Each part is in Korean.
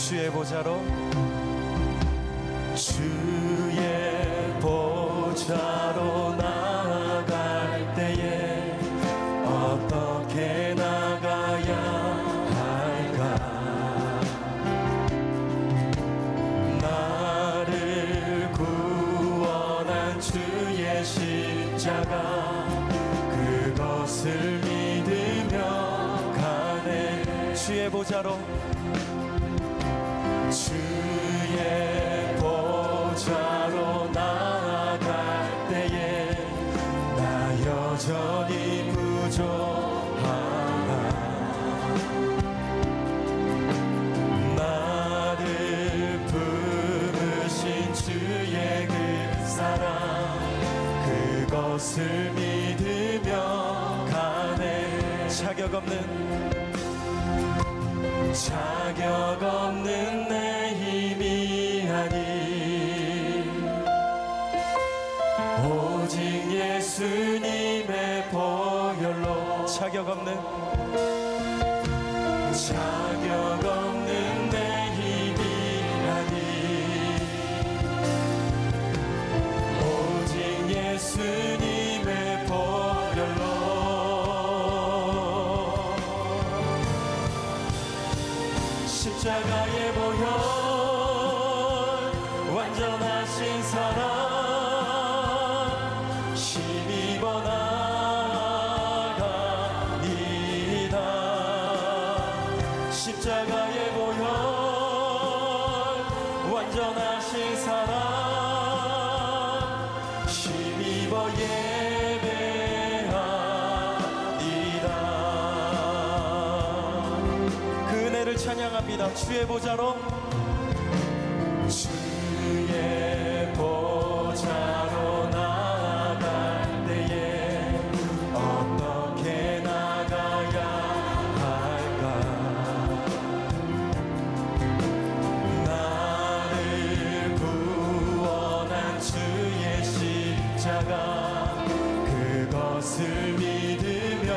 주의 보좌로 나아갈 때에 어떻게 나가야 할까? 나를 구원한 주의 십자가 그것을 믿으며 가네. 주의 보좌로 나아갈 때에 나 여전히 부족하나. 나를 부르신 주의 그 사랑 그것을 믿으며 가네. 자격 없는 내 힘이 아니 오직 예수님의 보혈로. 자격 없는 내 힘이 아니 오직 예수님의 보혈로. 십자가의 보혈 완전하신 사랑 힘입어 나가니다. 십자가의 보혈 완전하신 사랑 힘입어 예배하니다. 그 은혜를 찬양합니다. 주의 보좌로 나아갈 때에 어떻게 나가야 할까? 나를 구원한 주의 십자가 그것을 믿으며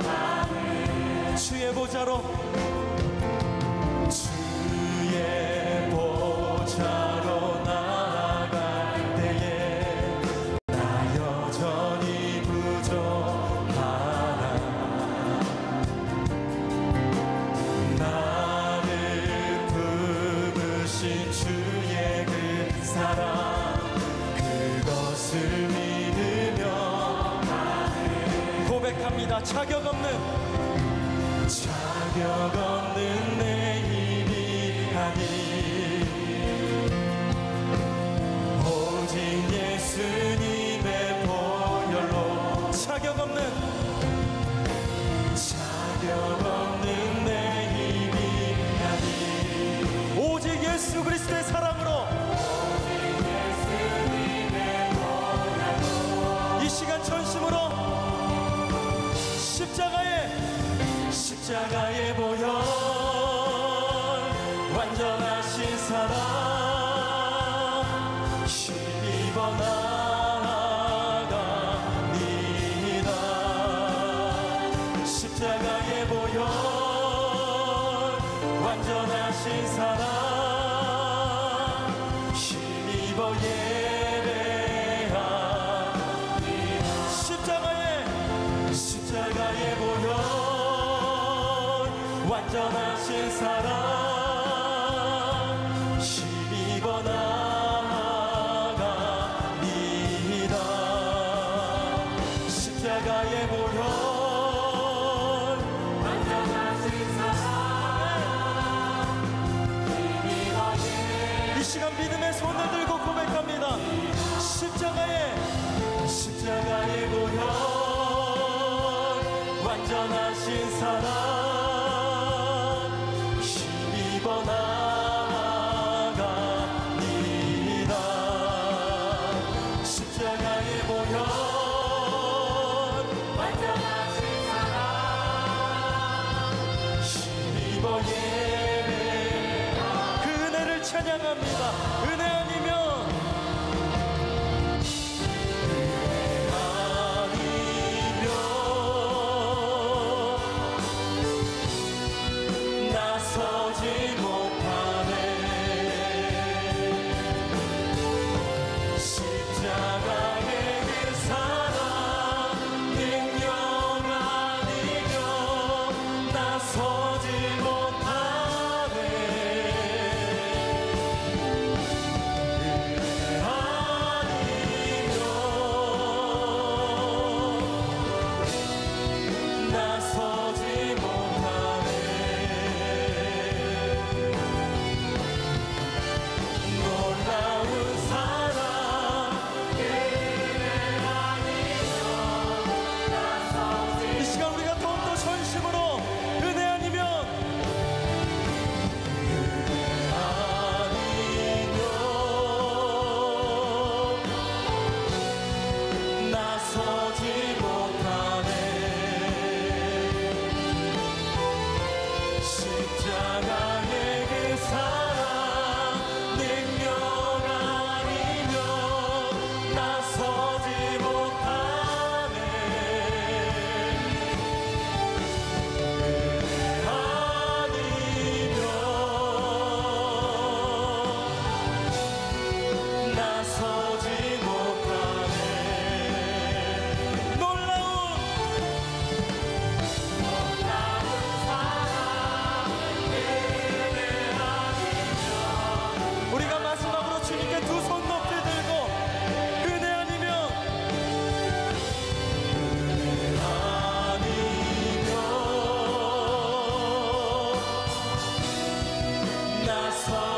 나는 주의 보좌로 나아갈 때에 나 여전히 부족하나. 나를 부르신 주의 그 사랑 그것을 믿으며 고백합니다. 자격 없는 내 힘이 아니 오직 예수님의 보혈로. 자격 없는 내 힘이 아니 오직 예수 그리스도의 사랑으로. 이 시간 전심으로 십자가의 보혈 완전하신 사랑 힘입어 나가니다. 십자가의 보혈 완전하신 사랑 힘입어 예배하니다. 십자가의 보혈 완전하신 사랑 힘입어 나가니다. 십자가의 보혈 완전하신 사랑 힘입어 예배하니다. 이 시간 믿음의 손을 들고 고백합니다. 십자가의 보혈 완전하신 사랑 힘입어 나가니다. 십자가의 보혈 완전하신 사랑 힘입어 예배하니다. 그 은혜를 찬양합니다. 은혜 아니면 나서지 못하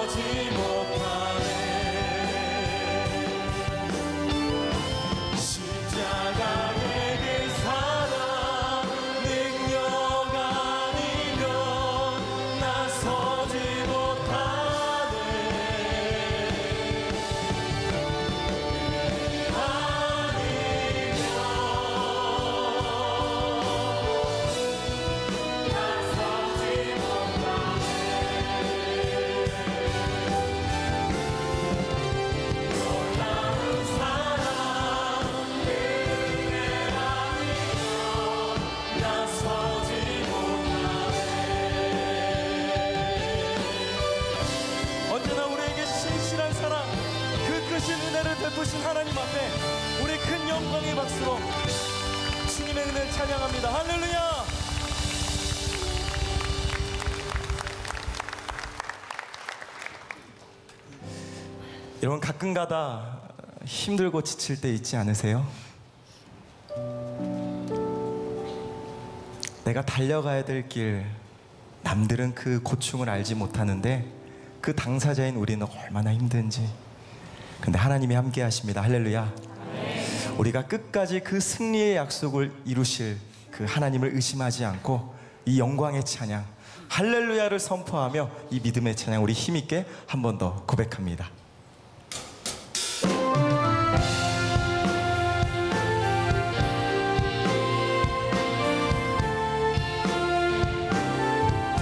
나서지 못하네. 십자가의 그 사랑 능력 아니면 나서지 못하네. 언제나 우리에게 신실한 사랑, 그 크신 은혜를 베푸신 하나님 앞에 우리 큰 영광의 박수로 주님의 은혜를 찬양합니다. 할렐루야. 여러분, 가끔가다 힘들고 지칠 때 있지 않으세요? 내가 달려가야 될 길, 남들은 그 고충을 알지 못하는데 그 당사자인 우리는 얼마나 힘든지. 근데 하나님이 함께 하십니다. 할렐루야. 우리가 끝까지 그 승리의 약속을 이루실 그 하나님을 의심하지 않고 이 영광의 찬양 할렐루야를 선포하며 이 믿음의 찬양 우리 힘있게 한 번 더 고백합니다.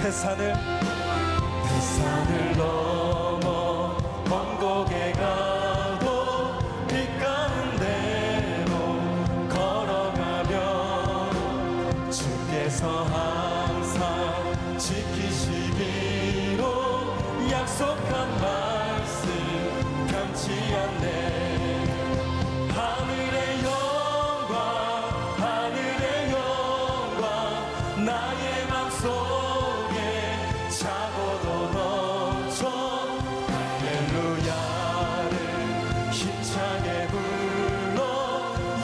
태산을 넘어 먼 곳에 가도 빛 가운데로 걸어가면 주께서 항상 지키시기로 약속한 말씀 변치 않네. 하늘의 영광 나의 맘속에 차고도 넘쳐 할렐루야를 힘차게 불러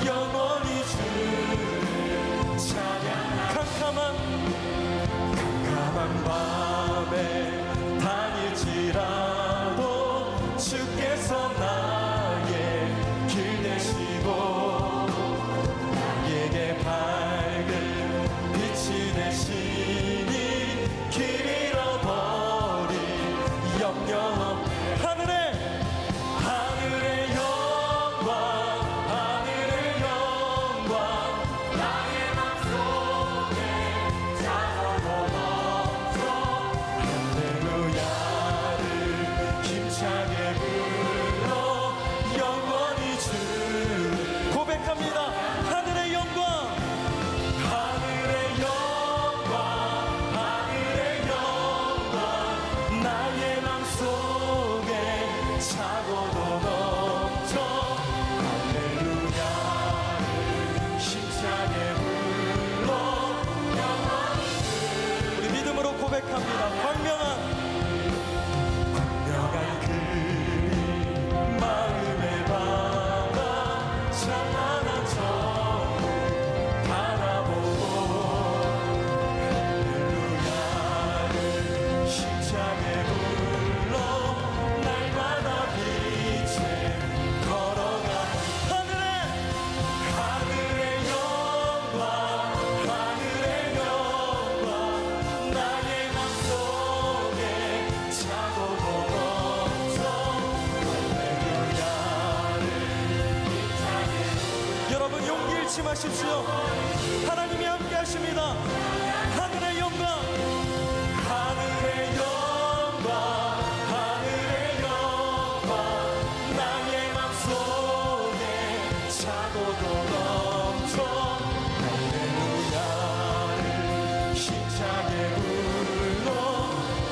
영원히 주를 찬양. 캄캄한 밤에 다닐지라도 주께서 나의 길 되시고 나에게 밝은 빛이 되시니 길 잃어버린 염려 없네. 하늘의 영광 나의 맘속에 차고도 넘쳐 할렐루야를 힘차게 불러 영원히 주를 고백합니다. 하늘의 영광 나의 맘속에 차고도 넘쳐 할렐루야를 힘차게 불러 영원히 우리 믿음으로 고백합니다. 광명한 그리 마음의 바다 찬란한 저를 바라보고 할렐루야를 힘차게 불러 날마다 빛에 걸어가. 하늘의 영광 나의 맘속에 차고도 넘쳐 할렐루야를 힘차게. 여러분 용기 잃지 마십시오. 하나님이 함께 하십니다. 하늘의 영광 나의 맘속에 차고도 넘쳐 할렐루야를 힘차게 불러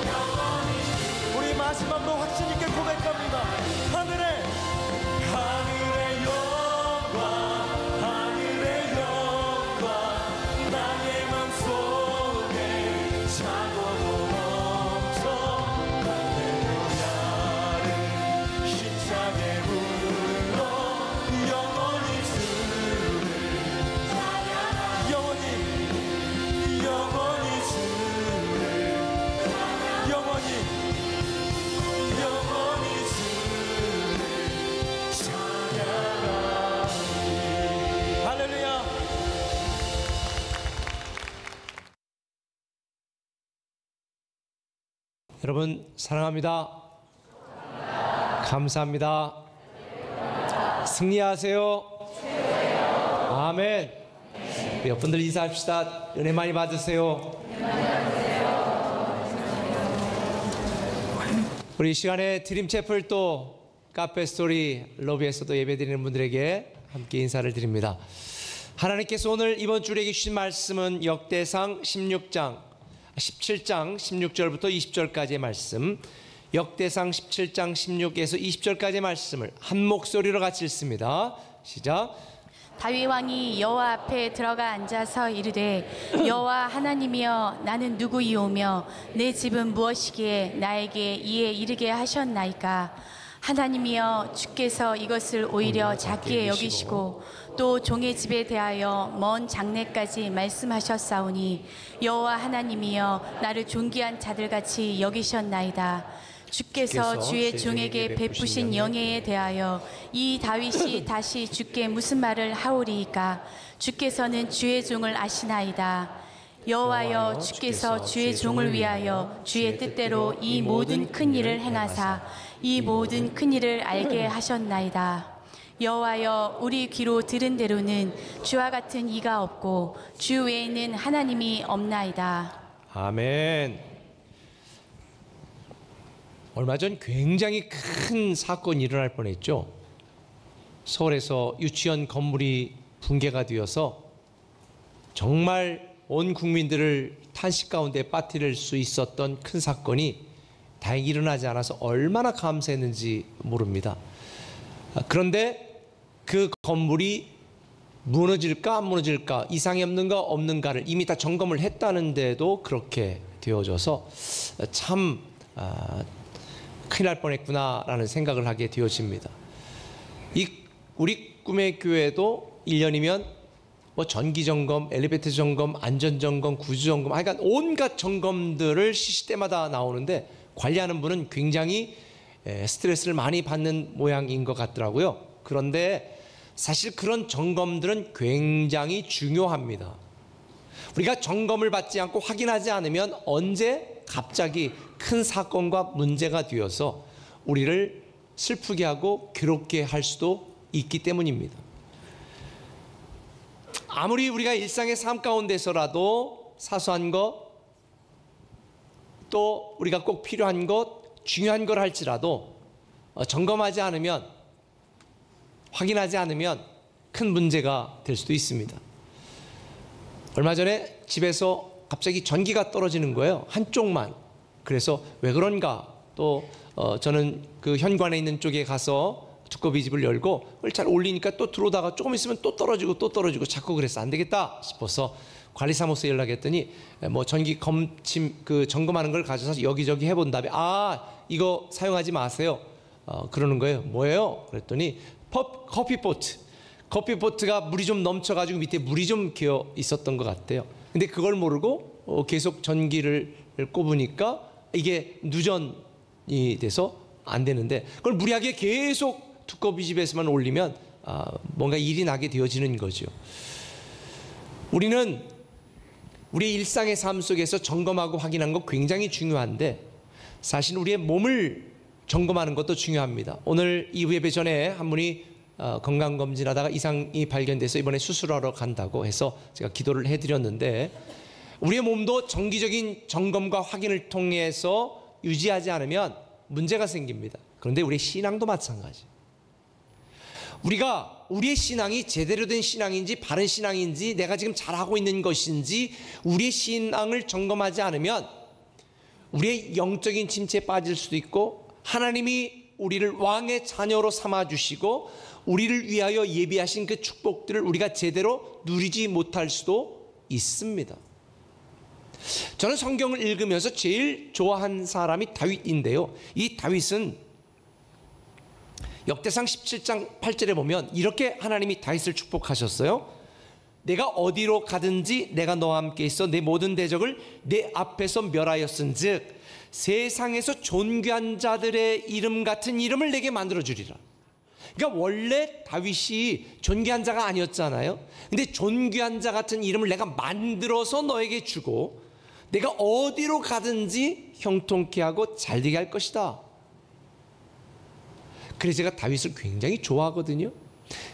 영원히. 우리 마지막으로 확신 있게 고백합니다. 하늘의 영광 나의 맘속에 차고도 넘쳐 할렐루야를 힘차게 불러 영원히 주를 찬양하. 영원히 주를 영원히 여러분 사랑합니다. 감사합니다. 승리하세요. 아멘. 우리 옆분들 인사합시다. 은혜 많이 받으세요. 우리 이 시간에 드림채플 또 카페 스토리 로비에서도 예배드리는 분들에게 함께 인사를 드립니다. 하나님께서 오늘 이번 주에 주신 말씀은 역대상 17장 16절부터 20절까지의 말씀, 역대상 17장 16에서 20절까지의 말씀을 한 목소리로 같이 읽습니다. 시작. 다윗 왕이 여호와 앞에 들어가 앉아서 이르되 여호와 하나님이여 나는 누구이오며 내 집은 무엇이기에 나에게 이에 이르게 하셨나이까. 하나님이여 주께서 이것을 오히려 작게 여기시고 또 종의 집에 대하여 먼 장래까지 말씀하셨사오니 여호와 하나님이여 나를 존귀한 자들같이 여기셨나이다. 주께서 주의 종에게 베푸신 영예에 대하여 이 다윗이 다시 주께 무슨 말을 하오리이까. 주께서는 주의 종을 아시나이다. 여호와여 주께서 주의 종을 위하여 주의 뜻대로 이 모든 큰 일을 행하사 이 모든 큰 일을 알게 하셨나이다. 여호와여 우리 귀로 들은 대로는 주와 같은 이가 없고 주 외에는 하나님이 없나이다. 아멘. 얼마 전 굉장히 큰 사건이 일어날 뻔했죠. 서울에서 유치원 건물이 붕괴가 되어서 정말 온 국민들을 탄식 가운데 빠뜨릴 수 있었던 큰 사건이 다행히 일어나지 않아서 얼마나 감사했는지 모릅니다. 그런데 그 건물이 무너질까 안 무너질까, 이상이 없는가 없는가를 이미 다 점검을 했다는데도 그렇게 되어져서 참 큰일 날 뻔했구나라는 생각을 하게 되어집니다. 우리 꿈의 교회도 1년이면 뭐 전기 점검, 엘리베이터 점검, 안전 점검, 구조 점검, 하여간 온갖 점검들을 시시때마다 나오는데 관리하는 분은 굉장히 스트레스를 많이 받는 모양인 것 같더라고요. 그런데 사실 그런 점검들은 굉장히 중요합니다. 우리가 점검을 받지 않고 확인하지 않으면 언제 갑자기 큰 사건과 문제가 되어서 우리를 슬프게 하고 괴롭게 할 수도 있기 때문입니다. 아무리 우리가 일상의 삶 가운데서라도 사소한 것, 또 우리가 꼭 필요한 것, 중요한 걸 할지라도 점검하지 않으면, 확인하지 않으면 큰 문제가 될 수도 있습니다. 얼마 전에 집에서 갑자기 전기가 떨어지는 거예요. 한쪽만. 그래서 왜 그런가? 또 저는 그 현관에 있는 쪽에 가서 두꺼비 집을 열고 그걸 잘 올리니까 또 들어오다가 조금 있으면 또 떨어지고 또 떨어지고 자꾸 그래서 안 되겠다 싶어서 관리사무소에 연락했더니 뭐 전기 검침 그 점검하는 걸 가져서 여기저기 해본 다음에 이거 사용하지 마세요. 그러는 거예요. 뭐예요? 그랬더니 커피포트가 물이 좀 넘쳐가지고 밑에 물이 좀 기어 있었던 것 같아요. 근데 그걸 모르고 계속 전기를 꼽으니까 이게 누전이 돼서 안 되는데 그걸 무리하게 계속 두꺼비 집에서만 올리면 뭔가 일이 나게 되어지는 거죠. 우리는 우리의 일상의 삶 속에서 점검하고 확인하는 거 굉장히 중요한데 사실 우리의 몸을 점검하는 것도 중요합니다. 오늘 이 예배 전에 한 분이 건강검진하다가 이상이 발견돼서 이번에 수술하러 간다고 해서 제가 기도를 해드렸는데 우리의 몸도 정기적인 점검과 확인을 통해서 유지하지 않으면 문제가 생깁니다. 그런데 우리의 신앙도 마찬가지. 우리의 신앙이 제대로 된 신앙인지 바른 신앙인지 내가 지금 잘하고 있는 것인지 우리의 신앙을 점검하지 않으면 우리의 영적인 침체에 빠질 수도 있고 하나님이 우리를 왕의 자녀로 삼아주시고 우리를 위하여 예비하신 그 축복들을 우리가 제대로 누리지 못할 수도 있습니다. 저는 성경을 읽으면서 제일 좋아한 사람이 다윗인데요. 이 다윗은 역대상 17장 8절에 보면 이렇게 하나님이 다윗을 축복하셨어요. 내가 어디로 가든지 내가 너와 함께 있어 내 모든 대적을 내 앞에서 멸하였은즉 세상에서 존귀한 자들의 이름 같은 이름을 내게 만들어주리라. 그러니까 원래 다윗이 존귀한 자가 아니었잖아요. 근데 존귀한 자 같은 이름을 내가 만들어서 너에게 주고 내가 어디로 가든지 형통케 하고 잘되게 할 것이다. 그래서 제가 다윗을 굉장히 좋아하거든요.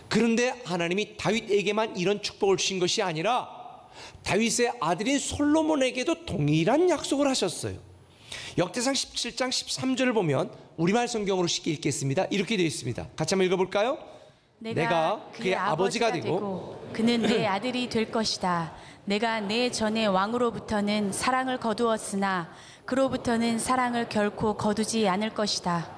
그런데 하나님이 다윗에게만 이런 축복을 주신 것이 아니라 다윗의 아들인 솔로몬에게도 동일한 약속을 하셨어요. 역대상 17장 13절을 보면 우리말 성경으로 쉽게 읽겠습니다. 이렇게 되어 있습니다. 같이 한번 읽어볼까요? 내가 그의 아버지가 되고 그는 내 아들이 될 것이다. 내가 내 전에 왕으로부터는 사랑을 거두었으나 그로부터는 사랑을 결코 거두지 않을 것이다.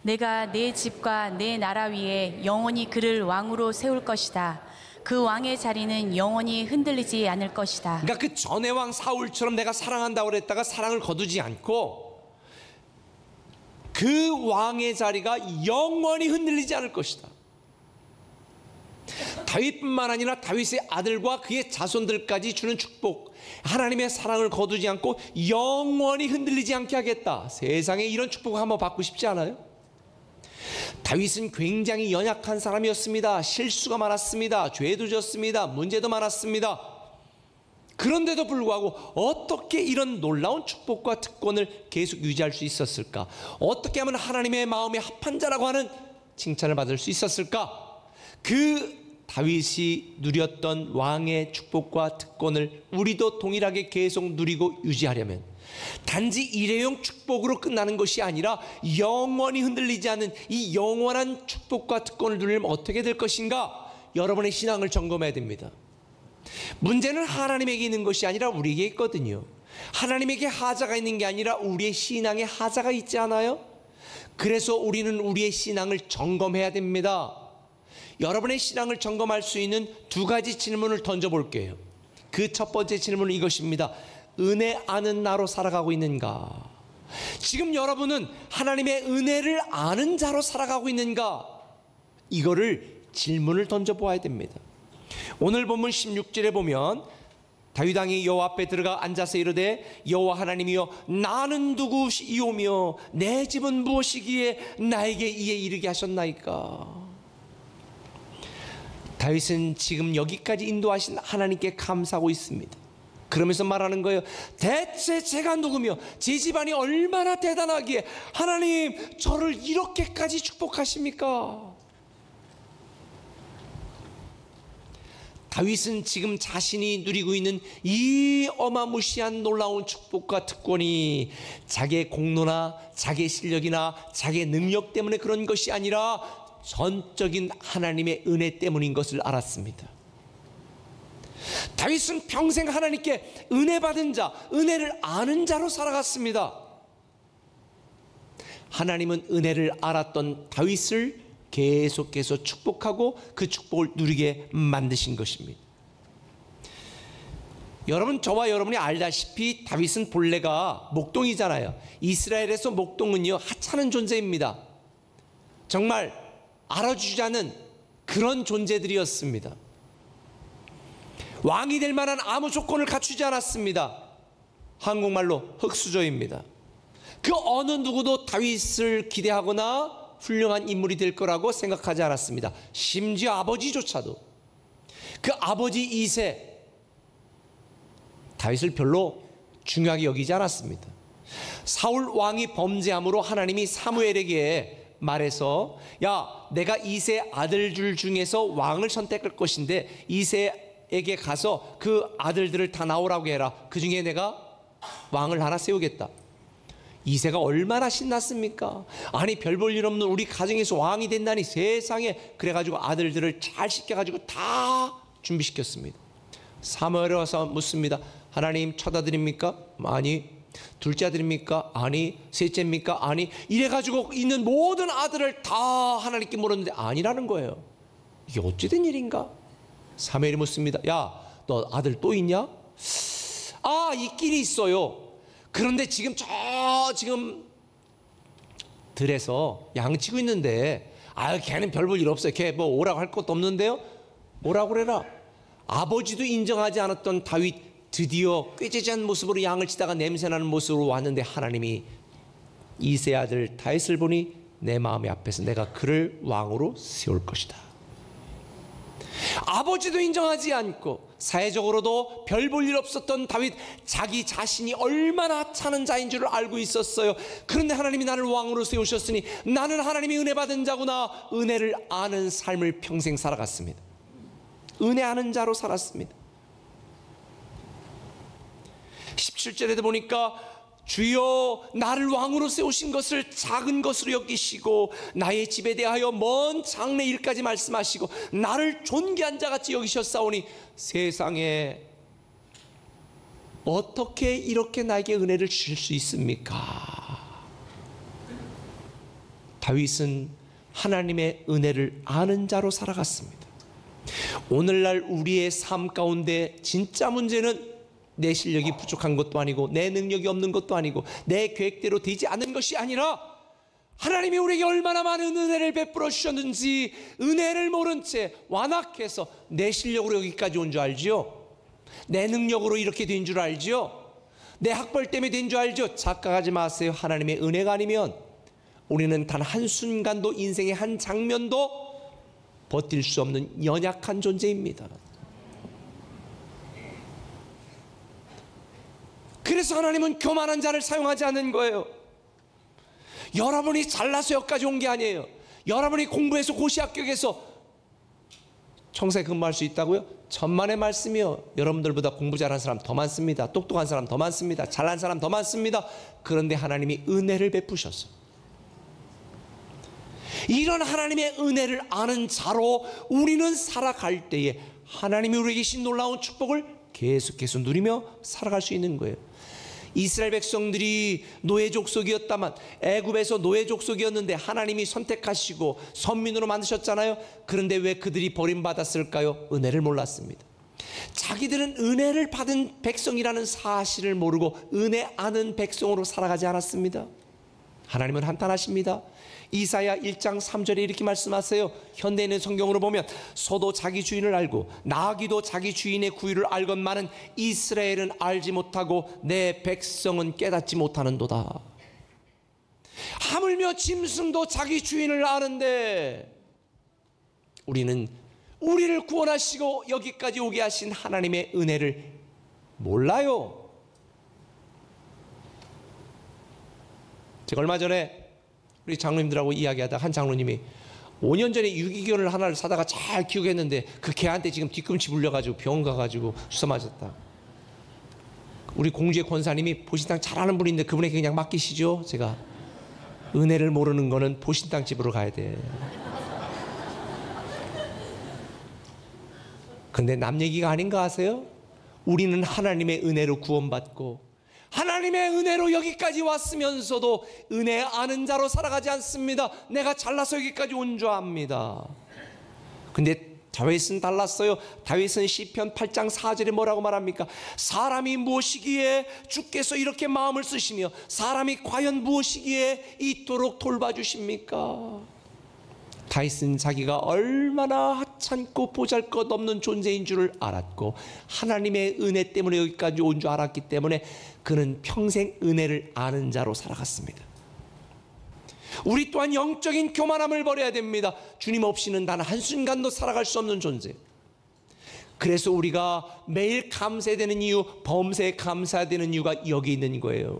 내가 내 집과 내 나라 위에 영원히 그를 왕으로 세울 것이다. 그 왕의 자리는 영원히 흔들리지 않을 것이다. 그러니까 그 전의 왕 사울처럼 내가 사랑한다고 그랬다가 사랑을 거두지 않고 그 왕의 자리가 영원히 흔들리지 않을 것이다. 다윗뿐만 아니라 다윗의 아들과 그의 자손들까지 주는 축복, 하나님의 사랑을 거두지 않고 영원히 흔들리지 않게 하겠다. 세상에 이런 축복을 한번 받고 싶지 않아요? 다윗은 굉장히 연약한 사람이었습니다. 실수가 많았습니다. 죄도 졌습니다. 문제도 많았습니다. 그런데도 불구하고 어떻게 이런 놀라운 축복과 특권을 계속 유지할 수 있었을까? 어떻게 하면 하나님의 마음에 합한 자라고 하는 칭찬을 받을 수 있었을까? 그 다윗이 누렸던 왕의 축복과 특권을 우리도 동일하게 계속 누리고 유지하려면 단지 일회용 축복으로 끝나는 것이 아니라 영원히 흔들리지 않는 이 영원한 축복과 특권을 누리려면 어떻게 될 것인가? 여러분의 신앙을 점검해야 됩니다. 문제는 하나님에게 있는 것이 아니라 우리에게 있거든요. 하나님에게 하자가 있는 게 아니라 우리의 신앙에 하자가 있지 않아요? 그래서 우리는 우리의 신앙을 점검해야 됩니다. 여러분의 신앙을 점검할 수 있는 두 가지 질문을 던져볼게요. 그 첫 번째 질문은 이것입니다. 은혜 아는 나로 살아가고 있는가? 지금 여러분은 하나님의 은혜를 아는 자로 살아가고 있는가? 이거를 질문을 던져보아야 됩니다. 오늘 본문 16절에 보면 다윗 왕이 여호와 앞에 들어가 앉아서 이르되 여호와 하나님이여 나는 누구이오며 내 집은 무엇이기에 나에게 이에 이르게 하셨나이까? 다윗은 지금 여기까지 인도하신 하나님께 감사하고 있습니다. 그러면서 말하는 거예요. 대체 제가 누구며 제 집안이 얼마나 대단하기에 하나님 저를 이렇게까지 축복하십니까? 다윗은 지금 자신이 누리고 있는 이 어마무시한 놀라운 축복과 특권이 자기의 공로나 자기의 실력이나 자기의 능력 때문에 그런 것이 아니라 전적인 하나님의 은혜 때문인 것을 알았습니다. 다윗은 평생 하나님께 은혜 받은 자, 은혜를 아는 자로 살아갔습니다. 하나님은 은혜를 알았던 다윗을 계속해서 축복하고 그 축복을 누리게 만드신 것입니다. 여러분, 저와 여러분이 알다시피 다윗은 본래가 목동이잖아요. 이스라엘에서 목동은요 하찮은 존재입니다. 정말 알아주지 않은 그런 존재들이었습니다. 왕이 될 만한 아무 조건을 갖추지 않았습니다. 한국말로 흙수저입니다. 그 어느 누구도 다윗을 기대하거나 훌륭한 인물이 될 거라고 생각하지 않았습니다. 심지어 아버지조차도. 그 아버지 이세 다윗을 별로 중요하게 여기지 않았습니다. 사울 왕이 범죄함으로 하나님이 사무엘에게 말해서 야 내가 이세 아들들 중에서 왕을 선택할 것인데 이세에게 가서 그 아들들을 다 나오라고 해라. 그 중에 내가 왕을 하나 세우겠다. 이세가 얼마나 신났습니까? 아니 별 볼 일 없는 우리 가정에서 왕이 된다니 세상에. 그래가지고 아들들을 잘 시켜가지고 다 준비시켰습니다. 사무엘에 와서 묻습니다. 하나님 첫 아들입니까? 아니. 둘째 아들입니까? 아니. 셋째입니까? 아니. 이래가지고 있는 모든 아들을 다 하나님께 물었는데 아니라는 거예요. 이게 어찌된 일인가? 사무엘이 묻습니다. 야, 너 아들 또 있냐? 아, 있긴 있어요. 그런데 지금 지금 들에서 양치고 있는데 걔는 별 볼 일 없어요. 걔 뭐 오라고 할 것도 없는데요. 오라고 그래라. 아버지도 인정하지 않았던 다윗 드디어 꾀죄죄한 모습으로 양을 치다가 냄새나는 모습으로 왔는데 하나님이 이세 아들 다윗을 보니 내 마음의 앞에서 내가 그를 왕으로 세울 것이다. 아버지도 인정하지 않고 사회적으로도 별 볼 일 없었던 다윗, 자기 자신이 얼마나 하찮은 자인 줄을 알고 있었어요. 그런데 하나님이 나를 왕으로 세우셨으니 나는 하나님이 은혜 받은 자구나, 은혜를 아는 삶을 평생 살아갔습니다. 은혜 아는 자로 살았습니다. 17절에도 보니까 주여 나를 왕으로 세우신 것을 작은 것으로 여기시고 나의 집에 대하여 먼 장래 일까지 말씀하시고 나를 존귀한 자같이 여기셨사오니 세상에 어떻게 이렇게 나에게 은혜를 주실 수 있습니까? 다윗은 하나님의 은혜를 아는 자로 살아갔습니다. 오늘날 우리의 삶 가운데 진짜 문제는 내 실력이 부족한 것도 아니고 내 능력이 없는 것도 아니고 내 계획대로 되지 않는 것이 아니라 하나님이 우리에게 얼마나 많은 은혜를 베풀어 주셨는지 은혜를 모른 채 완악해서 내 실력으로 여기까지 온 줄 알지요? 내 능력으로 이렇게 된 줄 알지요? 내 학벌 때문에 된 줄 알죠? 착각하지 마세요. 하나님의 은혜가 아니면 우리는 단 한순간도, 인생의 한 장면도 버틸 수 없는 연약한 존재입니다. 그래서 하나님은 교만한 자를 사용하지 않는 거예요. 여러분이 잘나서 여기까지 온 게 아니에요. 여러분이 공부해서 고시 합격해서 청사에 근무할 수 있다고요? 천만의 말씀이요. 여러분들보다 공부 잘한 사람 더 많습니다. 똑똑한 사람 더 많습니다. 잘난 사람 더 많습니다. 그런데 하나님이 은혜를 베푸셨어요. 이런 하나님의 은혜를 아는 자로 우리는 살아갈 때에 하나님이 우리에게 주신 놀라운 축복을 계속해서 누리며 살아갈 수 있는 거예요. 이스라엘 백성들이 노예 족속이었다만, 애굽에서 노예 족속이었는데 하나님이 선택하시고 선민으로 만드셨잖아요. 그런데 왜 그들이 버림받았을까요? 은혜를 몰랐습니다. 자기들은 은혜를 받은 백성이라는 사실을 모르고 은혜 아는 백성으로 살아가지 않았습니다. 하나님은 한탄하십니다. 이사야 1장 3절에 이렇게 말씀하세요. 현대인의 성경으로 보면 소도 자기 주인을 알고 나귀도 자기 주인의 구유를 알건만은 이스라엘은 알지 못하고 내 백성은 깨닫지 못하는도다. 하물며 짐승도 자기 주인을 아는데 우리는 우리를 구원하시고 여기까지 오게 하신 하나님의 은혜를 몰라요. 제가 얼마 전에 우리 장로님들하고 이야기하다 한 장로님이 5년 전에 유기견을 하나를 사다가 잘 키우겠는데 그 개한테 지금 뒤꿈치 물려가지고 병원 가가지고 주사 맞았다. 우리 공주의 권사님이 보신탕 잘하는 분인데 그분에게 그냥 맡기시죠. 제가 은혜를 모르는 거는 보신탕 집으로 가야 돼. 근데 남 얘기가 아닌 거 아세요? 우리는 하나님의 은혜로 구원받고 하나님의 은혜로 여기까지 왔으면서도 은혜 아는 자로 살아가지 않습니다. 내가 잘나서 여기까지 온 줄 압니다. 근데 다윗은 달랐어요. 다윗은 시편 8장 4절에 뭐라고 말합니까? 사람이 무엇이기에 주께서 이렇게 마음을 쓰시며 사람이 과연 무엇이기에 이토록 돌봐주십니까? 다윗은 자기가 얼마나 하찮고 보잘것없는 존재인 줄을 알았고 하나님의 은혜 때문에 여기까지 온 줄 알았기 때문에 그는 평생 은혜를 아는 자로 살아갔습니다. 우리 또한 영적인 교만함을 버려야 됩니다. 주님 없이는 단 한순간도 살아갈 수 없는 존재. 그래서 우리가 매일 감사해야 되는 이유, 범사에 감사해야 되는 이유가 여기 있는 거예요.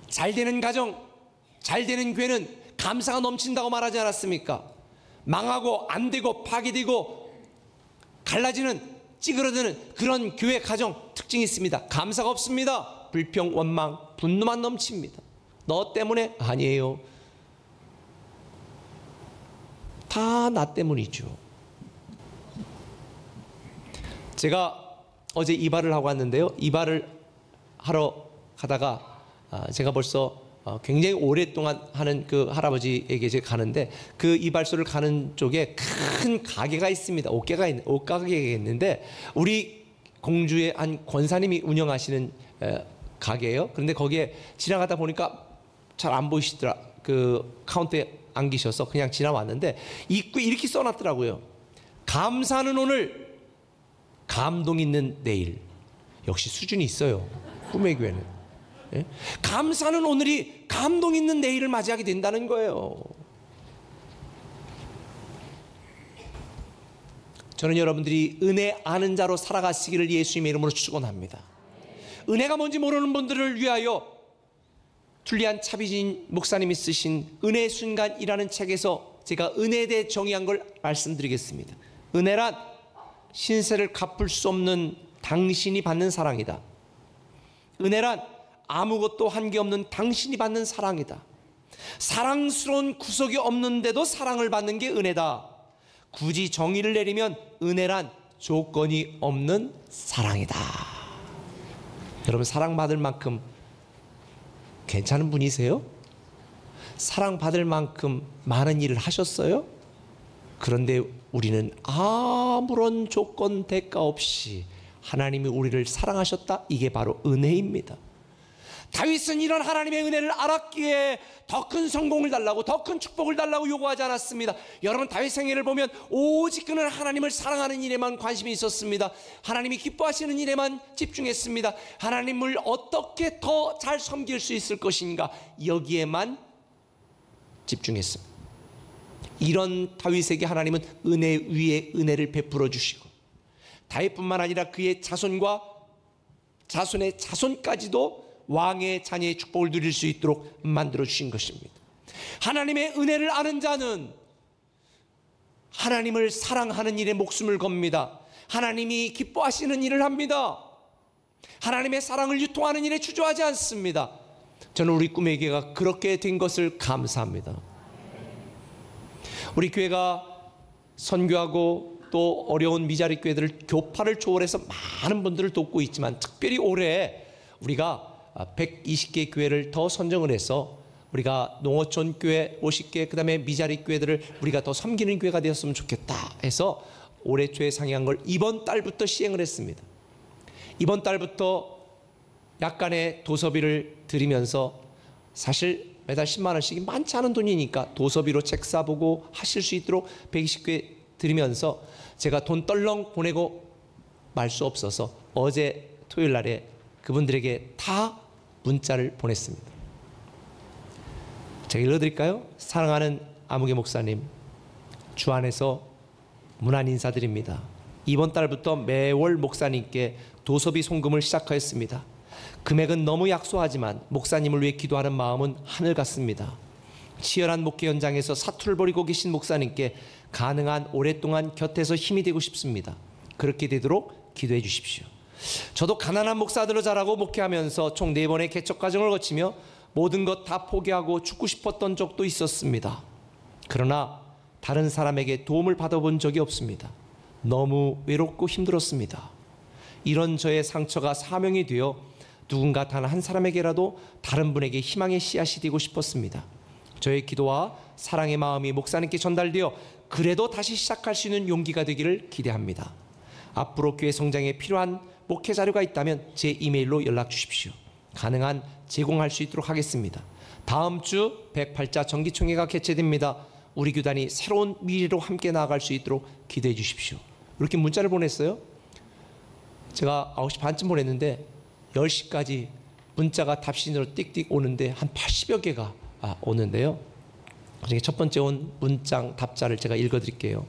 잘 되는 가정, 잘 되는 교회는 감사가 넘친다고 말하지 않았습니까? 망하고 안 되고 파괴되고 갈라지는, 찌그러드는 그런 교회 가정 특징이 있습니다. 감사가 없습니다. 불평, 원망, 분노만 넘칩니다. 너 때문에? 아니에요. 다 나 때문이죠. 제가 어제 이발을 하고 왔는데요. 이발을 하러 가다가 제가 벌써 굉장히 오랫동안 하는 그 할아버지에게 제가 가는데 그 이발소를 가는 쪽에 큰 가게가 있습니다. 옷가게가 있는데 우리 공주의 한 권사님이 운영하시는 가게예요. 그런데 거기에 지나가다 보니까 잘 안 보이시더라. 그 카운터에 안 계셔서 그냥 지나왔는데 입구에 이렇게 써놨더라고요. 감사는 오늘, 감동 있는 내일. 역시 수준이 있어요. 꿈의 교회는. 예? 감사는 오늘이 감동 있는 내일을 맞이하게 된다는 거예요. 저는 여러분들이 은혜 아는 자로 살아가시기를 예수님의 이름으로 축원합니다. 은혜가 뭔지 모르는 분들을 위하여 줄리안 차비진 목사님이 쓰신 은혜의 순간이라는 책에서 제가 은혜에 대해 정의한 걸 말씀드리겠습니다. 은혜란 신세를 갚을 수 없는 당신이 받는 사랑이다. 은혜란 아무것도 한게 없는 당신이 받는 사랑이다. 사랑스러운 구석이 없는데도 사랑을 받는 게 은혜다. 굳이 정의를 내리면 은혜란 조건이 없는 사랑이다. 여러분, 사랑받을 만큼 괜찮은 분이세요? 사랑받을 만큼 많은 일을 하셨어요? 그런데 우리는 아무런 조건 대가 없이 하나님이 우리를 사랑하셨다. 이게 바로 은혜입니다. 다윗은 이런 하나님의 은혜를 알았기에 더 큰 성공을 달라고, 더 큰 축복을 달라고 요구하지 않았습니다. 여러분, 다윗 생애를 보면 오직 그는 하나님을 사랑하는 일에만 관심이 있었습니다. 하나님이 기뻐하시는 일에만 집중했습니다. 하나님을 어떻게 더 잘 섬길 수 있을 것인가, 여기에만 집중했습니다. 이런 다윗에게 하나님은 은혜 위에 은혜를 베풀어 주시고, 다윗뿐만 아니라 그의 자손과 자손의 자손까지도 왕의 자녀의 축복을 누릴 수 있도록 만들어 주신 것입니다. 하나님의 은혜를 아는 자는 하나님을 사랑하는 일에 목숨을 겁니다. 하나님이 기뻐하시는 일을 합니다. 하나님의 사랑을 유통하는 일에 주저하지 않습니다. 저는 우리 꿈의 교회가 그렇게 된 것을 감사합니다. 우리 교회가 선교하고 또 어려운 미자리 교회들을 교파를 초월해서 많은 분들을 돕고 있지만, 특별히 올해 우리가 120개 교회를 더 선정을 해서 우리가 농어촌 교회 50개, 그 다음에 미자리 교회들을 우리가 더 섬기는 교회가 되었으면 좋겠다 해서 올해 초에 상의한 걸 이번 달부터 시행을 했습니다. 이번 달부터 약간의 도서비를 드리면서, 사실 매달 10만 원씩이 많지 않은 돈이니까 도서비로 책 사보고 하실 수 있도록 120개 드리면서, 제가 돈 떨렁 보내고 말 수 없어서 어제 토요일 날에 그분들에게 다 문자를 보냈습니다. 제가 읽어드릴까요? 사랑하는 아무개 목사님, 주 안에서 문안 인사드립니다. 이번 달부터 매월 목사님께 도서비 송금을 시작하였습니다. 금액은 너무 약소하지만 목사님을 위해 기도하는 마음은 하늘 같습니다. 치열한 목회 현장에서 사투를 벌이고 계신 목사님께 가능한 오랫동안 곁에서 힘이 되고 싶습니다. 그렇게 되도록 기도해 주십시오. 저도 가난한 목사들로 자라고 목회하면서 총 4번의 개척 과정을 거치며 모든 것 다 포기하고 죽고 싶었던 적도 있었습니다. 그러나 다른 사람에게 도움을 받아본 적이 없습니다. 너무 외롭고 힘들었습니다. 이런 저의 상처가 사명이 되어 누군가 단 한 사람에게라도 다른 분에게 희망의 씨앗이 되고 싶었습니다. 저의 기도와 사랑의 마음이 목사님께 전달되어 그래도 다시 시작할 수 있는 용기가 되기를 기대합니다. 앞으로 교회 성장에 필요한 목회 자료가 있다면 제 이메일로 연락 주십시오. 가능한 제공할 수 있도록 하겠습니다. 다음 주 108자 정기총회가 개최됩니다. 우리 교단이 새로운 미래로 함께 나아갈 수 있도록 기도해 주십시오. 이렇게 문자를 보냈어요. 제가 9시 반쯤 보냈는데 10시까지 문자가 답신으로 띡띡 오는데 한 80여 개가 오는데요. 그중에 첫 번째 온 문장 답자를 제가 읽어드릴게요.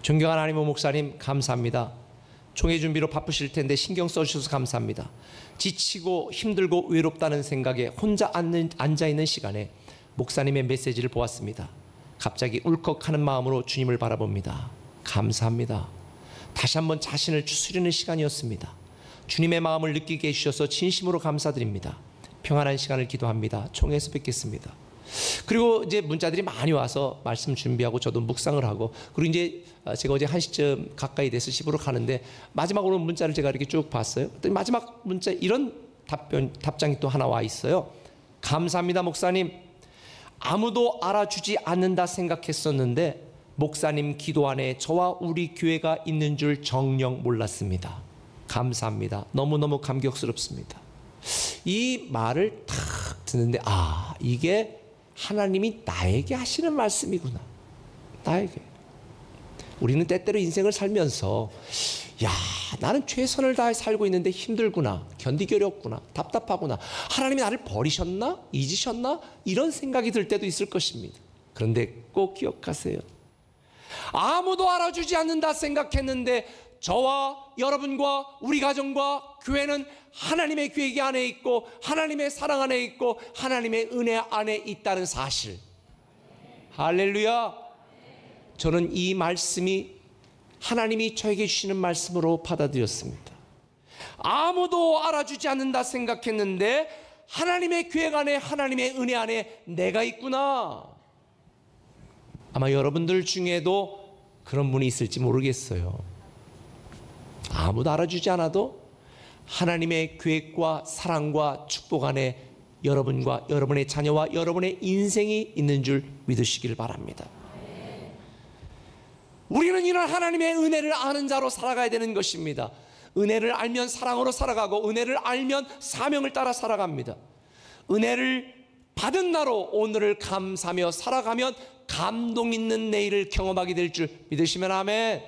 존경하는 하나님 목사님, 감사합니다. 총회 준비로 바쁘실 텐데 신경 써주셔서 감사합니다. 지치고 힘들고 외롭다는 생각에 혼자 앉아있는 시간에 목사님의 메시지를 보았습니다. 갑자기 울컥하는 마음으로 주님을 바라봅니다. 감사합니다. 다시 한번 자신을 추스리는 시간이었습니다. 주님의 마음을 느끼게 해주셔서 진심으로 감사드립니다. 평안한 시간을 기도합니다. 총회에서 뵙겠습니다. 그리고 이제 문자들이 많이 와서 말씀 준비하고 저도 묵상을 하고, 그리고 이제 제가 어제 1시쯤 가까이 돼서 집으로 가는데 마지막으로 문자를 제가 이렇게 쭉 봤어요. 그랬더니 마지막 문자 이런 답장이 또 하나 와 있어요. 감사합니다 목사님. 아무도 알아주지 않는다 생각했었는데 목사님 기도 안에 저와 우리 교회가 있는 줄 정녕 몰랐습니다. 감사합니다. 너무너무 감격스럽습니다. 이 말을 탁 듣는데 이게 하나님이 나에게 하시는 말씀이구나. 나에게. 우리는 때때로 인생을 살면서 나는 최선을 다해 살고 있는데 힘들구나, 견디기 어렵구나, 답답하구나, 하나님이 나를 버리셨나? 잊으셨나? 이런 생각이 들 때도 있을 것입니다. 그런데 꼭 기억하세요. 아무도 알아주지 않는다 생각했는데 저와 여러분과 우리 가정과 교회는 하나님의 계획 안에 있고 하나님의 사랑 안에 있고 하나님의 은혜 안에 있다는 사실. 할렐루야. 저는 이 말씀이 하나님이 저에게 주시는 말씀으로 받아들였습니다. 아무도 알아주지 않는다 생각했는데 하나님의 계획 안에 하나님의 은혜 안에 내가 있구나. 아마 여러분들 중에도 그런 분이 있을지 모르겠어요. 아무도 알아주지 않아도 하나님의 계획과 사랑과 축복 안에 여러분과 여러분의 자녀와 여러분의 인생이 있는 줄 믿으시길 바랍니다. 우리는 이런 하나님의 은혜를 아는 자로 살아가야 되는 것입니다. 은혜를 알면 사랑으로 살아가고 은혜를 알면 사명을 따라 살아갑니다. 은혜를 받은 나로 오늘을 감사하며 살아가면 감동 있는 내일을 경험하게 될 줄 믿으시면 아멘.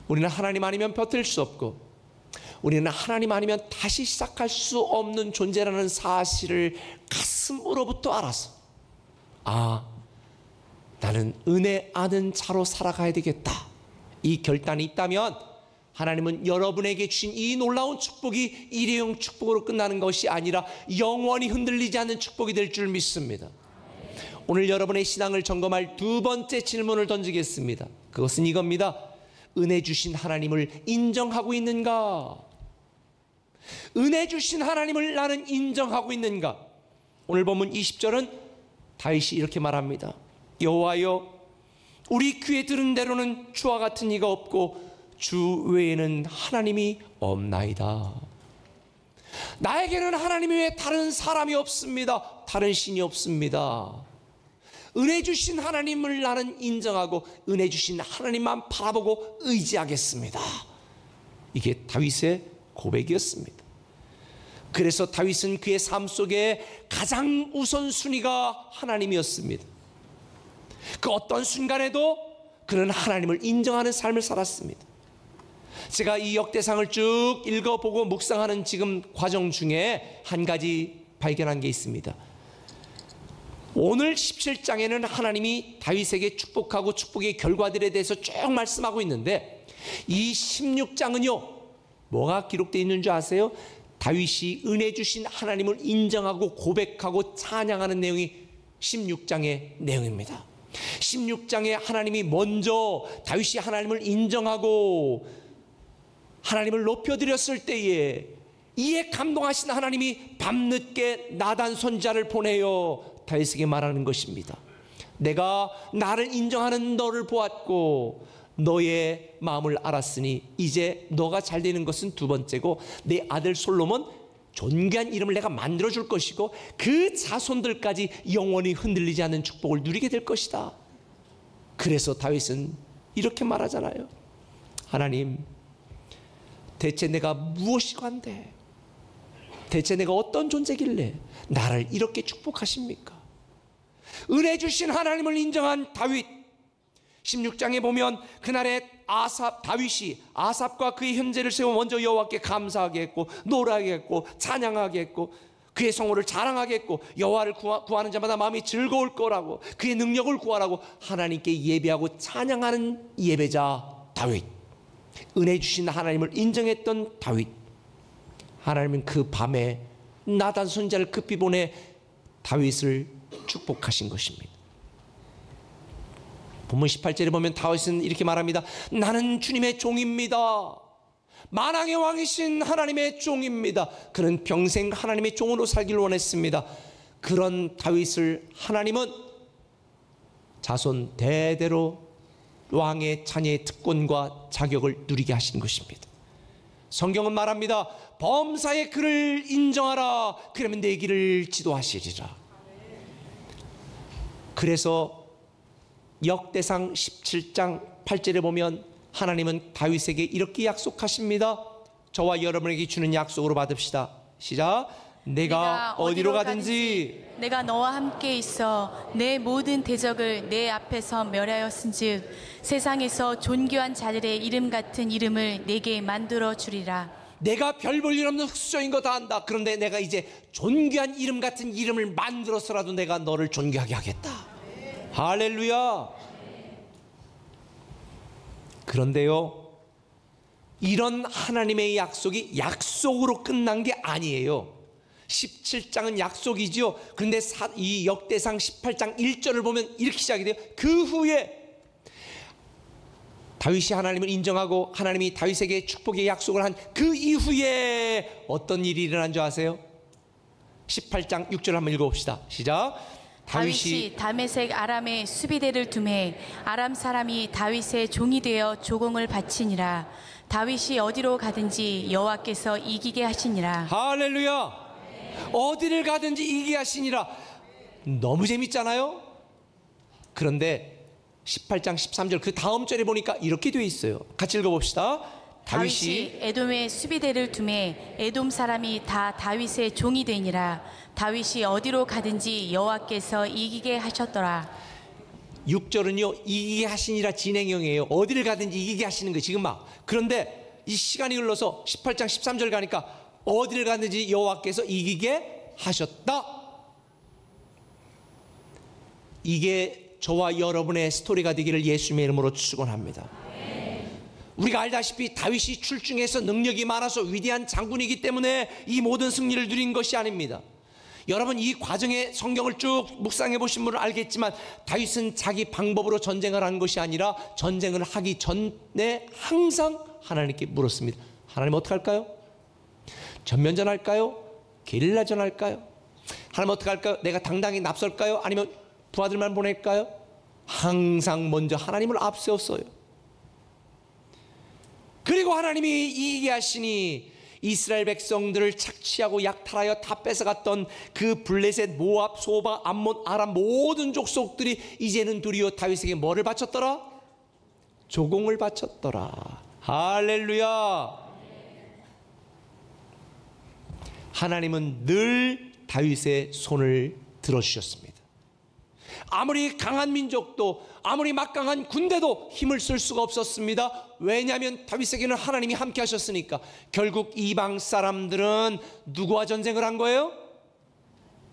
우리는 하나님 아니면 버틸 수 없고 우리는 하나님 아니면 다시 시작할 수 없는 존재라는 사실을 가슴으로부터 알아서 나는 은혜 아는 자로 살아가야 되겠다. 이 결단이 있다면 하나님은 여러분에게 주신 이 놀라운 축복이 일회용 축복으로 끝나는 것이 아니라 영원히 흔들리지 않는 축복이 될 줄 믿습니다. 오늘 여러분의 신앙을 점검할 두 번째 질문을 던지겠습니다. 그것은 이겁니다. 은혜 주신 하나님을 인정하고 있는가? 은혜 주신 하나님을 나는 인정하고 있는가? 오늘 본문 20절은 다윗이 이렇게 말합니다. 여호와여, 우리 귀에 들은 대로는 주와 같은 이가 없고 주 외에는 하나님이 없나이다. 나에게는 하나님 외에 다른 사람이 없습니다. 다른 신이 없습니다. 은혜 주신 하나님을 나는 인정하고 은혜 주신 하나님만 바라보고 의지하겠습니다. 이게 다윗의 고백이었습니다. 그래서 다윗은 그의 삶 속에 가장 우선순위가 하나님이었습니다. 그 어떤 순간에도 그는 하나님을 인정하는 삶을 살았습니다. 제가 이 역대상을 쭉 읽어보고 묵상하는 지금 과정 중에 한 가지 발견한 게 있습니다. 오늘 17장에는 하나님이 다윗에게 축복하고 축복의 결과들에 대해서 쭉 말씀하고 있는데 이 16장은요 뭐가 기록되어 있는 줄 아세요? 다윗이 은혜 주신 하나님을 인정하고 고백하고 찬양하는 내용이 16장의 내용입니다. 16장에 하나님이 먼저 다윗이 하나님을 인정하고 하나님을 높여드렸을 때에 이에 감동하신 하나님이 밤늦게 나단 선지자를 보내어 다윗에게 말하는 것입니다. 내가 나를 인정하는 너를 보았고 너의 마음을 알았으니 이제 너가 잘 되는 것은 두 번째고 내 아들 솔로몬 존귀한 이름을 내가 만들어줄 것이고 그 자손들까지 영원히 흔들리지 않는 축복을 누리게 될 것이다. 그래서 다윗은 이렇게 말하잖아요. 하나님, 대체 내가 무엇이간데, 대체 내가 어떤 존재길래 나를 이렇게 축복하십니까? 은혜 주신 하나님을 인정한 다윗, 16장에 보면 그날에 다윗이 아삽과 그의 형제를 세워 먼저 여호와께 감사하게 했고 노래하게 했고 찬양하게 했고 그의 성호를 자랑하게 했고 여호와를 구하는 자마다 마음이 즐거울 거라고 그의 능력을 구하라고 하나님께 예배하고 찬양하는 예배자 다윗, 은혜 주신 하나님을 인정했던 다윗. 하나님은 그 밤에 나단 선지자를 급히 보내 다윗을 축복하신 것입니다. 본문 18절에 보면 다윗은 이렇게 말합니다. 나는 주님의 종입니다. 만왕의 왕이신 하나님의 종입니다. 그는 평생 하나님의 종으로 살기를 원했습니다. 그런 다윗을 하나님은 자손 대대로 왕의 자녀의 특권과 자격을 누리게 하신 것입니다. 성경은 말합니다. 범사의 그를 인정하라. 그러면 내 길을 지도하시리라. 그래서 역대상 17장 8절에 보면 하나님은 다윗에게 이렇게 약속하십니다. 저와 여러분에게 주는 약속으로 받읍시다. 시작. 내가 어디로 가든지 내가 너와 함께 있어 내 모든 대적을 내 앞에서 멸하였은즉 세상에서 존귀한 자들의 이름 같은 이름을 내게 만들어 주리라. 내가 별 볼 일 없는 흑수저인 거 다 안다. 그런데 내가 이제 존귀한 이름 같은 이름을 만들어서라도 내가 너를 존귀하게 하겠다. 할렐루야. 그런데요, 이런 하나님의 약속이 약속으로 끝난 게 아니에요. 17장은 약속이지요. 그런데 이 역대상 18장 1절을 보면 이렇게 시작이 돼요. 그 후에 다윗이 하나님을 인정하고 하나님이 다윗에게 축복의 약속을 한 그 이후에 어떤 일이 일어난 줄 아세요? 18장 6절 한번 읽어봅시다. 시작. 다윗이 다메섹 아람에 수비대를 두매 아람 사람이 다윗의 종이 되어 조공을 바치니라. 다윗이 어디로 가든지 여호와께서 이기게 하시니라. 할렐루야. 어디를 가든지 이기게 하시니라. 너무 재밌잖아요. 그런데 18장 13절 그 다음 절에 보니까 이렇게 되어 있어요. 같이 읽어봅시다. 다윗이 에돔의 수비대를 두매 에돔 사람이 다 다윗의 종이 되니라. 다윗이 어디로 가든지 여호와께서 이기게 하셨더라. 6절은요, 이기게 하시니라 진행형이에요. 어디를 가든지 이기게 하시는 거예요. 지금 막. 그런데 이 시간이 흘러서 18장 13절 가니까 어디를 가든지 여호와께서 이기게 하셨다. 이게 저와 여러분의 스토리가 되기를 예수님의 이름으로 축원합니다. 우리가 알다시피 다윗이 출중해서 능력이 많아서 위대한 장군이기 때문에 이 모든 승리를 누린 것이 아닙니다. 여러분, 이 과정의 성경을 쭉 묵상해 보신 분은 알겠지만 다윗은 자기 방법으로 전쟁을 한 것이 아니라 전쟁을 하기 전에 항상 하나님께 물었습니다. 하나님 어떻게 할까요? 전면전 할까요? 게릴라전 할까요? 하나님 어떻게 할까요? 내가 당당히 납설까요? 아니면 부하들만 보낼까요? 항상 먼저 하나님을 앞세웠어요. 그리고 하나님이 이기게 하시니 이스라엘 백성들을 착취하고 약탈하여 다 뺏어갔던 그 블레셋, 모압, 소바, 암몬, 아람 모든 족속들이 이제는 도리어 다윗에게 뭐를 바쳤더라? 조공을 바쳤더라. 할렐루야. 하나님은 늘 다윗의 손을 들어주셨습니다. 아무리 강한 민족도 아무리 막강한 군대도 힘을 쓸 수가 없었습니다. 왜냐하면 다윗에게는 하나님이 함께 하셨으니까. 결국 이방 사람들은 누구와 전쟁을 한 거예요?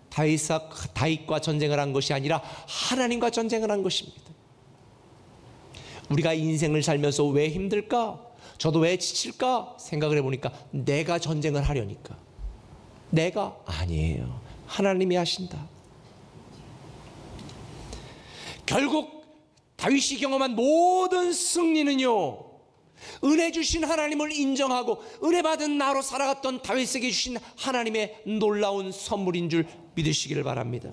다윗과 전쟁을 한 것이 아니라 하나님과 전쟁을 한 것입니다. 우리가 인생을 살면서 왜 힘들까? 저도 왜 지칠까? 생각을 해보니까 내가 전쟁을 하려니까. 내가 아니에요. 하나님이 하신다. 결국 다윗이 경험한 모든 승리는요, 은혜 주신 하나님을 인정하고 은혜 받은 나로 살아갔던 다윗에게 주신 하나님의 놀라운 선물인 줄 믿으시기를 바랍니다.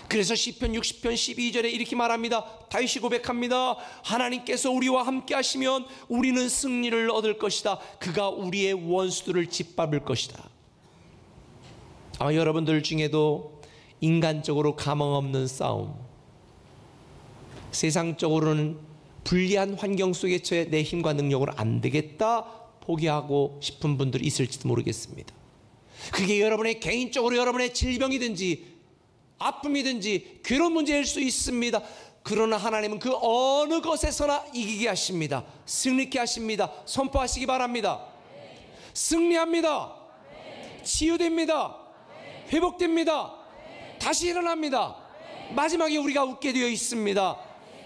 그래서 시편 60편 12절에 이렇게 말합니다. 다윗이 고백합니다. 하나님께서 우리와 함께 하시면 우리는 승리를 얻을 것이다. 그가 우리의 원수들을 짓밟을 것이다. 아마 여러분들 중에도 인간적으로 가망 없는 싸움, 세상적으로는 불리한 환경 속에 처해 내 힘과 능력으로 안 되겠다 포기하고 싶은 분들이 있을지도 모르겠습니다. 그게 여러분의 개인적으로 여러분의 질병이든지 아픔이든지 괴로운 문제일 수 있습니다. 그러나 하나님은 그 어느 것에서나 이기게 하십니다. 승리케 하십니다. 선포하시기 바랍니다. 승리합니다. 치유됩니다. 회복됩니다. 다시 일어납니다. 마지막에 우리가 웃게 되어 있습니다.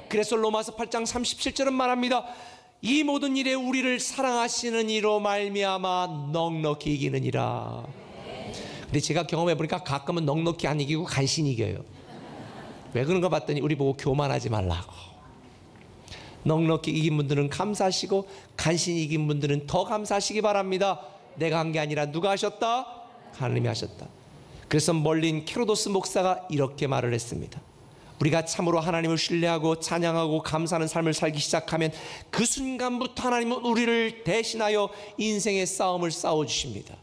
그래서 로마서 8장 37절은 말합니다. 이 모든 일에 우리를 사랑하시는 이로 말미암아 넉넉히 이기느니라. 근데 제가 경험해 보니까 가끔은 넉넉히 안 이기고 간신히 이겨요. 왜 그런가 봤더니 우리 보고 교만하지 말라고. 넉넉히 이긴 분들은 감사하시고 간신히 이긴 분들은 더 감사하시기 바랍니다. 내가 한 게 아니라 누가 하셨다? 하나님이 하셨다. 그래서 멀린 케로도스 목사가 이렇게 말을 했습니다. 우리가 참으로 하나님을 신뢰하고 찬양하고 감사하는 삶을 살기 시작하면 그 순간부터 하나님은 우리를 대신하여 인생의 싸움을 싸워주십니다.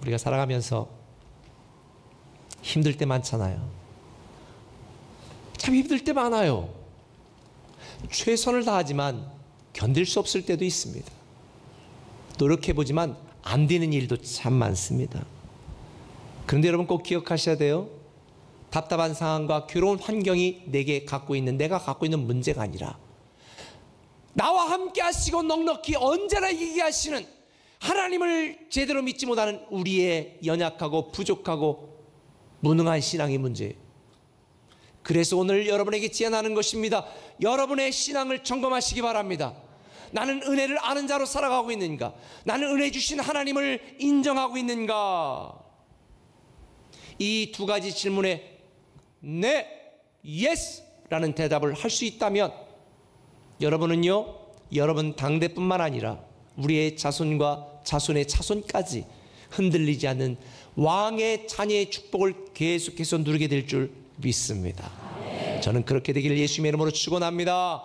우리가 살아가면서 힘들 때 많잖아요. 참 힘들 때 많아요. 최선을 다하지만 견딜 수 없을 때도 있습니다. 노력해보지만 안 되는 일도 참 많습니다. 그런데 여러분 꼭 기억하셔야 돼요. 답답한 상황과 괴로운 환경이 내가 갖고 있는 문제가 아니라 나와 함께 하시고 넉넉히 언제나 이기게 하시는 하나님을 제대로 믿지 못하는 우리의 연약하고 부족하고 무능한 신앙의 문제예요. 그래서 오늘 여러분에게 제안하는 것입니다. 여러분의 신앙을 점검하시기 바랍니다. 나는 은혜를 아는 자로 살아가고 있는가? 나는 은혜 주신 하나님을 인정하고 있는가? 이 두 가지 질문에 네, yes 라는 대답을 할 수 있다면 여러분은요, 여러분 당대뿐만 아니라 우리의 자손과 자손의 자손까지 흔들리지 않는 왕의 자녀의 축복을 계속해서 누리게 될 줄 믿습니다. 저는 그렇게 되기를 예수님의 이름으로 축원합니다.